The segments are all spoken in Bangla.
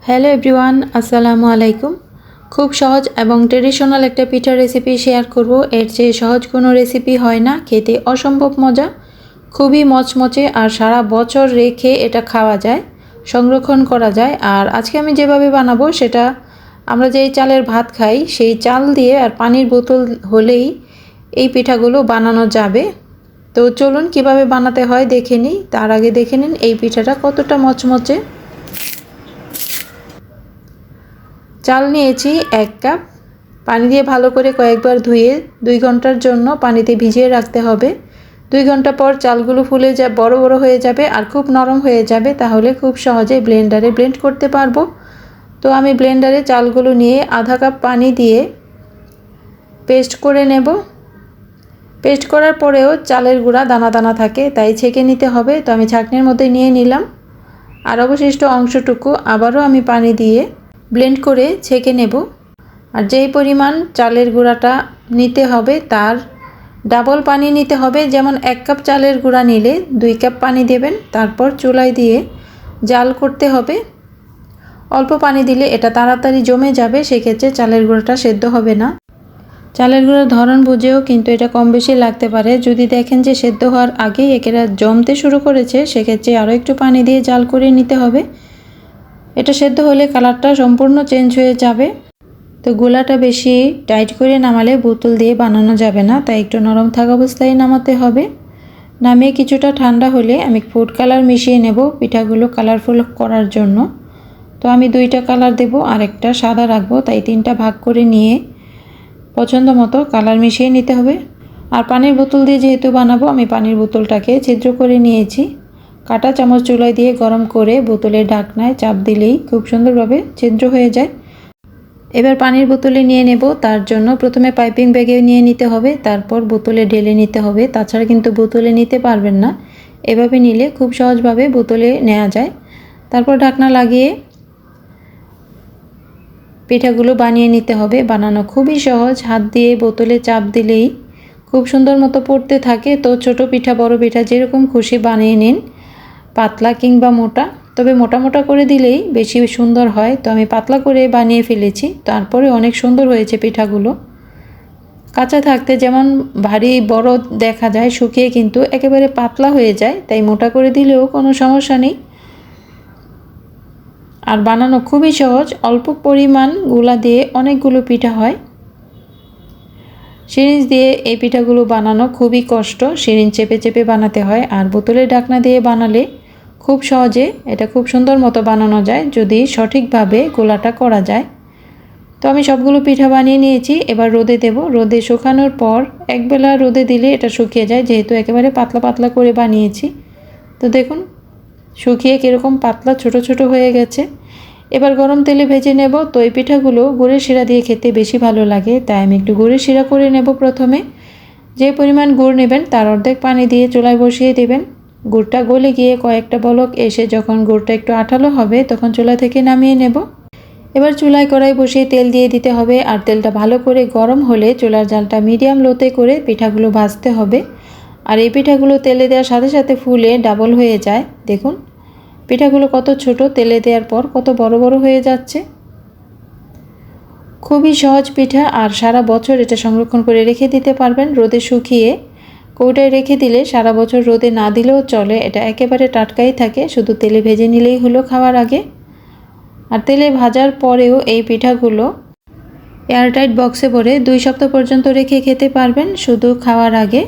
হ্যালো এভরিওয়ান, আসসালামু আলাইকুম। খুব সহজ এবং ট্রেডিশনাল একটা পিঠার রেসিপি শেয়ার করব। এর চেয়ে সহজ কোনো রেসিপি হয় না, খেতে অসম্ভব মজা, খুবই মচমচে আর সারা বছর রেখে এটা খাওয়া যায়, সংরক্ষণ করা যায়। আর আজকে আমি যেভাবে বানাবো সেটা আমরা যেই চালের ভাত খাই সেই চাল দিয়ে আর পানির বোতল হলেই এই পিঠাগুলো বানানো যাবে। তো চলুন কিভাবে বানাতে হয় দেখে নিই। তার আগে দেখে নিন এই পিঠাটা কতটা মচমচে। চাল নিয়েছি 1 কাপ, পানি দিয়ে ভালো করে কয়েকবার ধুয়ে 2 ঘন্টার জন্য পানিতে ভিজিয়ে রাখতে হবে। 2 ঘন্টা পর চালগুলো ফুলে বড় বড় হয়ে যাবে আর খুব নরম হয়ে যাবে, তাহলে খুব সহজে ব্লেন্ডারে ব্লেন্ড করতে পারবো। তো আমি ব্লেন্ডারে চালগুলো নিয়ে আধা কাপ পানি দিয়ে পেস্ট করে নেব। পেস্ট করার পরেও চালের গুঁড়া দানা দানা থাকে, তাই ছেঁকে নিতে হবে। তো আমি ছাঁকনির মধ্যে নিয়ে নিলাম, আর অবশিষ্ট অংশটুকু আবারও আমি পানি দিয়ে ব্লেন্ড করে ছেঁকে নেব। আর যেই পরিমাণ চালের গুঁড়াটা নিতে হবে তার ডাবল পানি নিতে হবে। যেমন 1 কাপ চালের গুঁড়া নিলে 2 কাপ পানি দেবেন। তারপর চুলায় দিয়ে জাল করতে হবে। অল্প পানি দিলে এটা তাড়াতাড়ি জমে যাবে, সেক্ষেত্রে চালের গুঁড়াটা সেদ্ধ হবে না। চালের গুঁড়ার ধরন বুঝেও কিন্তু এটা কম বেশি লাগতে পারে। যদি দেখেন যে সেদ্ধ হওয়ার আগেই একেরা জমতে শুরু করেছে, সেক্ষেত্রে আরও একটু পানি দিয়ে জাল করে নিতে হবে। এটা সেদ্ধ হলে কালারটা সম্পূর্ণ চেঞ্জ হয়ে যাবে। তো গোলাটা বেশি টাইট করে নামালে বোতল দিয়ে বানানো যাবে না, তাই একটু নরম থাকা অবস্থায় নামাতে হবে। নামিয়ে কিছুটা ঠান্ডা হলে আমি ফুড কালার মিশিয়ে নেব পিঠাগুলো কালারফুল করার জন্য। তো আমি 2টা কালার দেব আর একটা সাদা রাখবো, তাই 3টা ভাগ করে নিয়ে পছন্দ মতো কালার মিশিয়ে নিতে হবে। আর পানির বোতল দিয়ে যেহেতু বানাবো, আমি পানির বোতলটাকে ছিদ্র করে নিয়েছি। কাঁটা চামচ চুলায় দিয়ে গরম করে বোতলের ঢাকনায় চাপ দিলেই খুব সুন্দরভাবে ছিদ্র হয়ে যায়। এবার পানির বোতলে নিয়ে নেব। তার জন্য প্রথমে পাইপিং ব্যাগে নিয়ে নিতে হবে, তারপর বোতলে ঢেলে নিতে হবে। তাছাড়া কিন্তু বোতলে নিতে পারবেন না, এভাবে নিলে খুব সহজভাবে বোতলে নেওয়া যায়। তারপর ঢাকনা লাগিয়ে পিঠাগুলো বানিয়ে নিতে হবে। বানানো খুবই সহজ, হাত দিয়ে বোতলে চাপ দিলেই খুব সুন্দর মতো পড়তে থাকে। তো ছোট পিঠা বড় পিঠা যেরকম খুশি বানিয়ে নিন, পাতলা কিংবা মোটা, তবে মোটা মোটা করে দিলেই বেশি সুন্দর হয়। তো আমি পাতলা করে বানিয়ে ফেলেছি, তারপরে অনেক সুন্দর হয়েছে পিঠাগুলো। কাঁচা থাকতে যেমন ভারী বড় দেখা যায়, শুকিয়ে কিন্তু একেবারে পাতলা হয়ে যায়, তাই মোটা করে দিলেও কোনো সমস্যা নেই। আর বানানো খুবই সহজ, অল্প পরিমাণ গুলা দিয়ে অনেকগুলো পিঠা হয়। সিরিঞ্জ দিয়ে এই পিঠাগুলো বানানো খুবই কষ্ট, সিরিঞ্জ চেপে চেপে বানাতে হয়। আর বোতলের ঢাকনা দিয়ে বানালে খুব সহজে এটা খুব সুন্দর মতো বানানো যায়, যদি সঠিকভাবে গোলাটা করা যায়। তো আমি সবগুলো পিঠা বানিয়ে নিয়েছি, এবার রোদে দেব। রোদে শুকানোর পর একবেলা রোদে দিলে এটা শুকিয়ে যায়, যেহেতু একেবারে পাতলা পাতলা করে বানিয়েছি। তো দেখুন শুকিয়ে কীরকম পাতলা ছোট ছোট হয়ে গেছে। এবার গরম তেলে ভেজে নেব। তো এই পিঠাগুলো গুড়ের শিরা দিয়ে খেতে বেশি ভালো লাগে, তাই আমি একটু গুড়ের শিরা করে নেব। প্রথমে যে পরিমাণ গুড় নেবেন তার অর্ধেক পানি দিয়ে চুলায় বসিয়ে দেবেন। গুড়টা গলে গিয়ে কয়েকটা বলক এসে যখন গুড়টা একটু আঠালো হবে, তখন চুলা থেকে নামিয়ে নেব। এবার চুলায় কড়াই বসিয়ে তেল দিয়ে দিতে হবে। আর তেলটা ভালো করে গরম হলে চুলার জালটা মিডিয়াম লোতে করে পিঠাগুলো ভাজতে হবে। আর এই পিঠাগুলো তেলে দেওয়ার সাথে সাথে ফুলে ডাবল হয়ে যায়। দেখুন পিঠাগুলো কত ছোট, তেলে দেওয়ার পর কত বড় বড় হয়ে যাচ্ছে। খুবই সহজ পিঠা, আর সারা বছর এটা সংরক্ষণ করে রেখে দিতে পারবেন। রোদে শুকিয়ে কৌটায় রেখে দিলে সারা বছর রোদে না দিলেও চলে, এটা একেবারে টাটকাই থাকে। শুধু তেলে ভেজে নিলেই হলো খাওয়ার আগে। আর তেলে ভাজার পরেও এই পিঠাগুলো এয়ারটাইট বক্সে ভরে 2 সপ্তাহ পর্যন্ত রেখে খেতে পারবেন। শুধু খাওয়ার আগে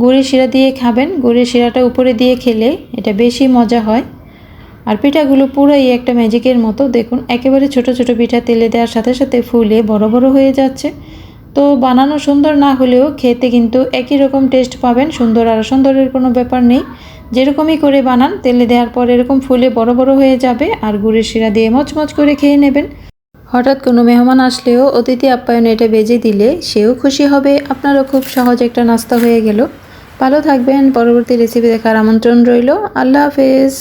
গুড়ের শিরা দিয়ে খাবেন, গুড়ের শিরাটা উপরে দিয়ে খেলে এটা বেশি মজা হয়। আর পিঠাগুলো পুরোই একটা ম্যাজিকের মতো। দেখুন একেবারে ছোট ছোট পিঠা তেলে দেওয়ার সাথে সাথে ফুলে বড় বড় হয়ে যাচ্ছে। তো বানানো সুন্দর না হলেও খেতে কিন্তু একই রকম টেস্ট পাবেন। সুন্দর আর অসুন্দরের কোনো ব্যাপার নেই, যেরকমই করে বানান তেলে দেওয়ার পর এরকম ফুলে বড় বড় হয়ে যাবে। আর গুড়ের শিরা দিয়ে মচমচ করে খেয়ে নেবেন। হঠাৎ কোনো মেহমান আসলেও অতিথি আপ্যায়নে এটা বেজে দিলে সেও খুশি হবে, আপনারও খুব সহজ একটা নাস্তা হয়ে গেল। ভালো থাকবেন, পরবর্তী রেসিপি দেখার আমন্ত্রণ রইল। আল্লাহ হাফেজ।